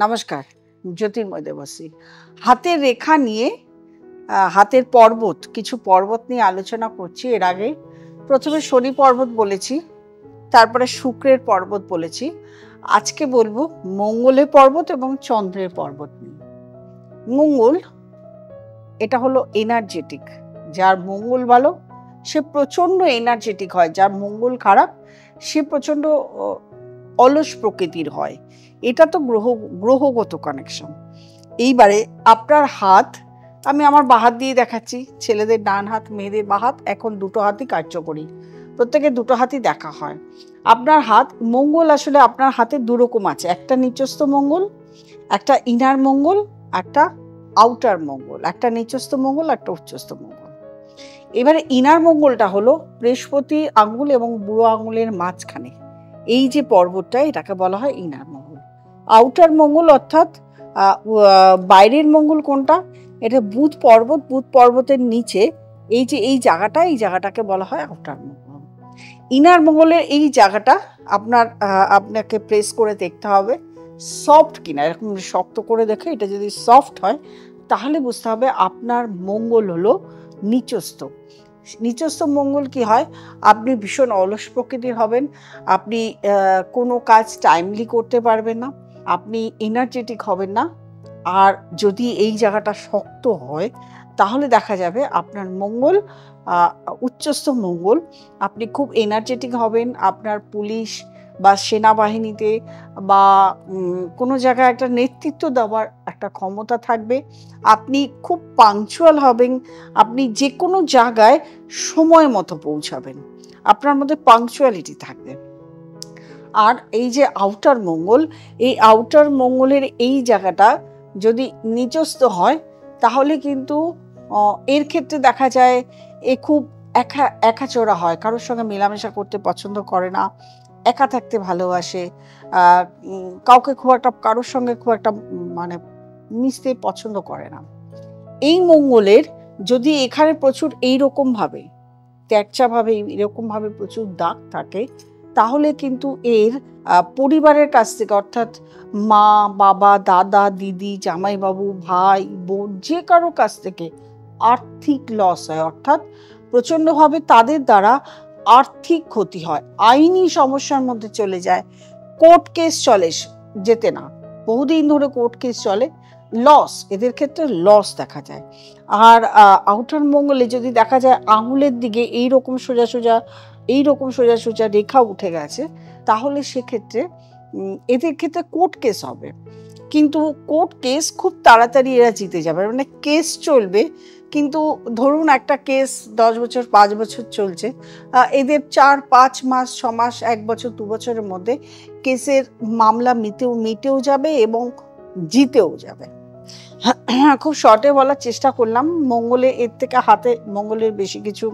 নমস্কার, জ্যোতির্ময় দেবশ্রী। হাতের রেখা নিয়ে হাতের পর্বত, কিছু পর্বত নিয়ে আলোচনা করছি। এর আগে প্রথমে শনি পর্বত বলেছি, তারপরে শুক্রের পর্বত বলেছি। আজকে বলবো মঙ্গলের পর্বত এবং চন্দ্রের পর্বত নিয়ে। মঙ্গল এটা হলো এনার্জেটিক। যার মঙ্গল ভালো সে প্রচণ্ড এনার্জেটিক হয়, যার মঙ্গল খারাপ সে প্রচণ্ড অলস প্রকৃতির হয়। এটা তো গ্রহগত কানেকশন। এইবারে আপনার হাত, আমি আমার বাঁ হাত দিয়ে দেখাচ্ছি। ছেলেদের ডান হাত, মেয়েদের বাঁ হাত। এখন দুটো হাতই কার্যকরী, প্রত্যেকে দুটো হাতই দেখা হয়। আপনার হাত, মঙ্গল আসলে আপনার হাতে দুরকম আছে, একটা নিচস্থ মঙ্গল, একটা ইনার মঙ্গল, একটা আউটার মঙ্গল। একটা নিচস্থ মঙ্গল, একটা উচ্চস্থ মঙ্গল। এবারে ইনার মঙ্গলটা হলো বৃহস্পতি আঙ্গুল এবং বুড়ো আঙ্গুলের মাঝখানে এই যে পর্বতটা, এটাকে বলা হয় ইনার মঙ্গল। আউটার মঙ্গল অর্থাৎ বাইরের মঙ্গল কোনটা, এটা বুধ পর্বত। বুধ পর্বতের নিচে এই যে এই জায়গাটা, এই জায়গাটাকে বলা হয় আউটার মঙ্গল। ইনার মঙ্গলের এই জায়গাটা আপনাকে প্রেস করে দেখতে হবে সফট কিনা। এরকম শক্ত করে দেখে এটা যদি সফট হয় তাহলে বুঝতে হবে আপনার মঙ্গল হলো নিচস্থ। নিচস্থ মঙ্গল কি হয়, আপনি ভীষণ অলস প্রকৃতির হবেন, আপনি কোনো কাজ টাইমলি করতে পারবেন না, আপনি এনার্জেটিক হবেন না। আর যদি এই জায়গাটা শক্ত হয় তাহলে দেখা যাবে আপনার মঙ্গল উচ্চস্থ মঙ্গল, আপনি খুব এনার্জেটিক হবেন। আপনার পুলিশ বা সেনাবাহিনীতে বা কোনো জায়গায় একটা নেতৃত্ব দেওয়ার একটা ক্ষমতা থাকবে। আপনি খুব পাংচুয়াল হবেন, আপনি যে কোনো জায়গায় সময় মতো পৌঁছাবেন, আপনার মধ্যে পাংচুয়ালিটি থাকবে। আর এই যে আউটার মঙ্গল, এই আউটার মঙ্গলের এই জায়গাটা যদি নিচস্থ হয় তাহলে কিন্তু এর ক্ষেত্রে দেখা যায় এ খুব একাচোরা হয়, কারোর সঙ্গে মেলামেশা করতে পছন্দ করে না, একা থাকতে ভালোবাসে, কাউকে খুব একটা, কারোর সঙ্গে খুব একটা মানে মিশতে পছন্দ করে না। এই মঙ্গলের যদি এখানে প্রচুর এইরকমভাবে ত্যাগচাভাবে এরকমভাবে প্রচুর দাগ থাকে তাহলে কিন্তু এর পরিবারের কাছ থেকে, অর্থাৎ মা, বাবা, দাদা, দিদি, জামাইবাবু, ভাই, বোন, যে কারো কাছ থেকে আর্থিক লস হয়, অর্থাৎ প্রচণ্ডভাবে তাদের দ্বারা আর্থিক ক্ষতি হয়, আইনি সমস্যার মধ্যে চলে যায়, কোর্ট কেস চলে, যেতে না, বহুদিন ধরে কোর্ট কেস চলে, লস, এদের ক্ষেত্রে লস দেখা যায়। আর আউটার মঙ্গলে যদি দেখা যায় আঙুলের দিকে এইরকম সোজা সোজা রেখা উঠে গেছে তাহলে সেক্ষেত্রে এদের ক্ষেত্রে কোর্ট কেস হবে। কিন্তু কোর্ট কেস খুব তাড়াতাড়ি এরা জিতে যাবে, মানে কেস চলবে, কিন্তু ধরুন একটা কেস 10 বছর 5 বছর চলছে, এদের 4-5 মাস 6 মাস 1 বছর 2 বছরের মধ্যে কেসের মামলা মিটেও যাবে এবং জিতেও যাবে। খুব শর্টে বলার চেষ্টা করলাম। মঙ্গলে এর থেকে হাতে মঙ্গলের বেশি কিছু,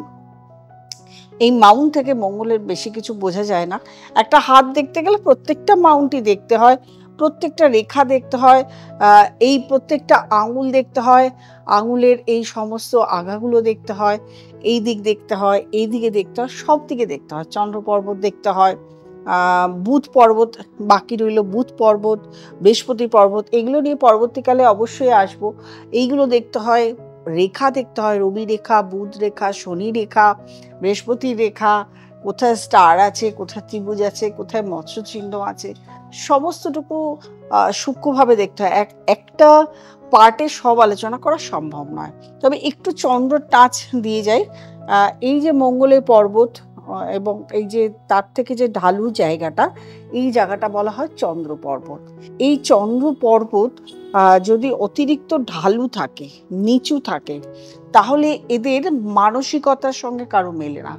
এই মাউন্ট থেকে মঙ্গলের বেশি কিছু বোঝা যায় না। একটা হাত দেখতে গেলে প্রত্যেকটা মাউন্টই দেখতে হয়, প্রত্যেকটা রেখা দেখতে হয়, এই প্রত্যেকটা আঙুল দেখতে হয়, আঙুলের এই সমস্ত আগাগুলো দেখতে হয়, এই দিক দেখতে হয়, এই দিকে দেখতে হয়, সব দিকে দেখতে হয়। চন্দ্র পর্বত দেখতে হয়, বুধ পর্বত বাকি রইল, বুধ পর্বত, বৃহস্পতি পর্বত, এগুলো নিয়ে পরবর্তীকালে অবশ্যই আসবো। এইগুলো দেখতে হয়, রেখা দেখতে হয়, রবি রেখা, বুধ রেখা, শনি রেখা, বৃহস্পতি রেখা, কোথায় স্টার আছে, কোথায় ত্রিভুজ আছে, কোথায় মৎস্য চিহ্ন আছে, সমস্তটুকু সূক্ষ্মভাবে দেখতে হয়। একটা পার্টে সব আলোচনা করা সম্ভব নয়, তবে একটু চন্দ্র টাচ দিয়ে যায়। এই যে মঙ্গলের পর্বত এবং এই যে তার থেকে যে ঢালু জায়গাটা, এই জায়গাটা বলা হয় চন্দ্র পর্বত। এই চন্দ্র পর্বত যদি অতিরিক্ত ঢালু থাকে, নিচু থাকে, তাহলে এদের মানসিকতার সঙ্গে কারো মেলে না।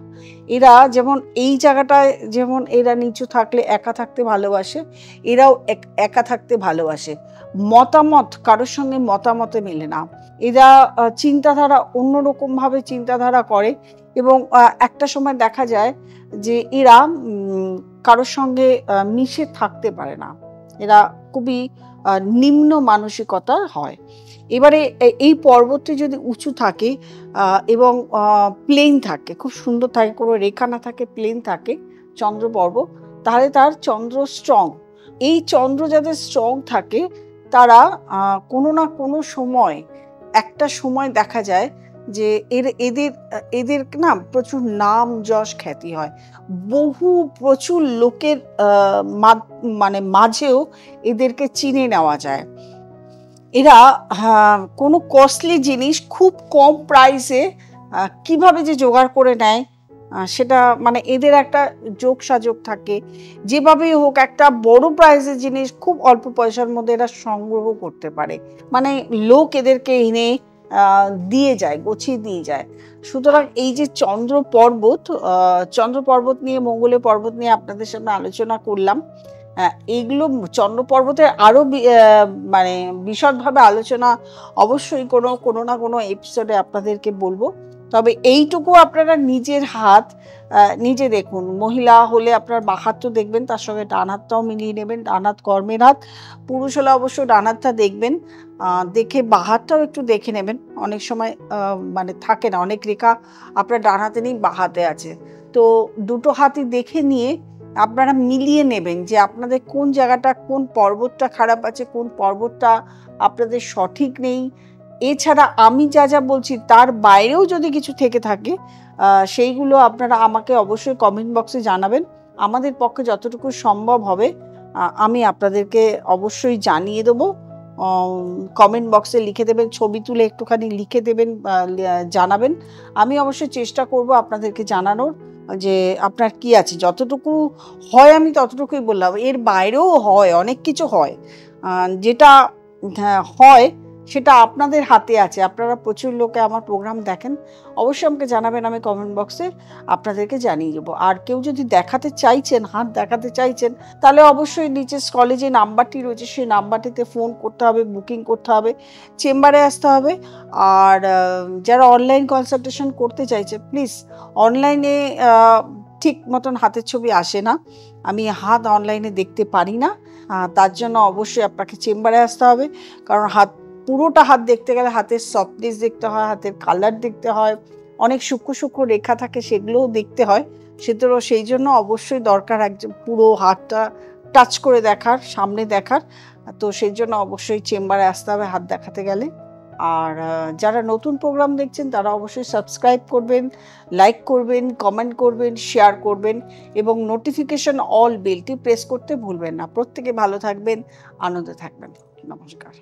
এরা যেমন এই জায়গাটায়, যেমন এরা নিচু থাকলে একা থাকতে ভালোবাসে, এরাও একা থাকতে ভালোবাসে, মতামত কারোর সঙ্গে মতামতে মেলে না, এরা চিন্তাধারা অন্যরকমভাবে চিন্তাধারা করে এবং একটা সময় দেখা যায় যে এরা কারোর সঙ্গে মিশে থাকতে পারে না, এরা খুবই নিম্ন মানসিকতা হয়। এবারে এই পর্বতটি যদি উঁচু থাকে এবং প্লেন থাকে, খুব সুন্দর থাকে, কোনো রেখা না থাকে, প্লেন থাকে চন্দ্র পর্বত, তাহলে তার চন্দ্র স্ট্রং। এই চন্দ্র যাদের স্ট্রং থাকে তারা কোনো না কোনো সময় একটা সময় দেখা যায় যে এদের না প্রচুর নাম যশ খ্যাতি হয়, প্রচুর লোকের মানে মাঝেও এদেরকে চিনে নেওয়া যায়। এরা কোনো কস্টলি জিনিস খুব কম প্রাইসে কিভাবে যে জোগাড় করে নেয় সেটা মানে এদের একটা যোগ সাযোগ থাকে। যেভাবেই হোক একটা বড় প্রাইসের জিনিস খুব অল্প পয়সার মধ্যে এরা সংগ্রহ করতে পারে, মানে লোক এদেরকে এনে দিয়ে যায়, গছিয়ে দিয়ে যায়। সুতরাং এই যে চন্দ্র পর্বত নিয়ে, মঙ্গলের পর্বত নিয়ে আপনাদের সামনে আলোচনা করলাম। এইগুলো চন্দ্র পর্বতের আরো মানে বিশদভাবে আলোচনা অবশ্যই কোনো না কোনো এপিসোডে আপনাদেরকে বলবো। তবে এইটুকু আপনারা নিজের হাত নিজে দেখুন। মহিলা হলে আপনার বাঁ হাত তো দেখবেন, তার সঙ্গে ডান হাতটাও মিলিয়ে নেবেন। ডান হাত কর্মের হাত। পুরুষ হলে অবশ্য ডান হাতটা দেখবেন, দেখে বাঁ হাতটাও একটু দেখে নেবেন। অনেক সময় মানে থাকে না, অনেক রেখা আপনার ডান হাতে নেই, বাঁ হাতে আছে, তো দুটো হাতই দেখে নিয়ে আপনারা মিলিয়ে নেবেন যে আপনাদের কোন জায়গাটা, কোন পর্বতটা খারাপ আছে, কোন পর্বতটা আপনাদের সঠিক নেই। এছাড়া আমি যা যা বলছি তার বাইরেও যদি কিছু থেকে থাকে সেইগুলো আপনারা আমাকে অবশ্যই কমেন্ট বক্সে জানাবেন। আমাদের পক্ষে যতটুকু সম্ভব হবে আমি আপনাদেরকে অবশ্যই জানিয়ে দেবো। কমেন্ট বক্সে লিখে দেবেন, ছবি তুলে একটুখানি লিখে দেবেন, জানাবেন। আমি অবশ্যই চেষ্টা করব আপনাদেরকে জানানোর যে আপনার কি আছে। যতটুকু হয় আমি ততটুকুই বললাম, এর বাইরেও হয়, অনেক কিছু হয়। যেটা হয় সেটা আপনাদের হাতে আছে। আপনারা প্রচুর লোকে আমার প্রোগ্রাম দেখেন, অবশ্যই আমাকে জানাবেন, আমি কমেন্ট বক্সে আপনাদেরকে জানিয়ে দেবো। আর কেউ যদি দেখাতে চাইছেন, হাত দেখাতে চাইছেন, তাহলে অবশ্যই নিচে স্ক্রলে যে নাম্বারটি রয়েছে সেই নাম্বারটিতে ফোন করতে হবে, বুকিং করতে হবে, চেম্বারে আসতে হবে। আর যারা অনলাইন কনসালটেশন করতে চাইছে, প্লিজ অনলাইনে ঠিক মতন হাতের ছবি আসে না, আমি হাত অনলাইনে দেখতে পারি না। তার জন্য অবশ্যই আপনাকে চেম্বারে আসতে হবে, কারণ পুরোটা হাত দেখতে গেলে হাতের সফটনেস দেখতে হয়, হাতের কালার দেখতে হয়, অনেক সূক্ষ্ম সূক্ষ্ম রেখা থাকে সেগুলোও দেখতে হয়। সেই জন্য অবশ্যই দরকার একজন পুরো হাতটা টাচ করে দেখার, সামনে দেখার। তো সেই জন্য অবশ্যই চেম্বারে আসতে হবে হাত দেখাতে গেলে। আর যারা নতুন প্রোগ্রাম দেখছেন তারা অবশ্যই সাবস্ক্রাইব করবেন, লাইক করবেন, কমেন্ট করবেন, শেয়ার করবেন এবং নোটিফিকেশন অল বেলটি প্রেস করতে ভুলবেন না। প্রত্যেকে ভালো থাকবেন, আনন্দে থাকবেন। নমস্কার।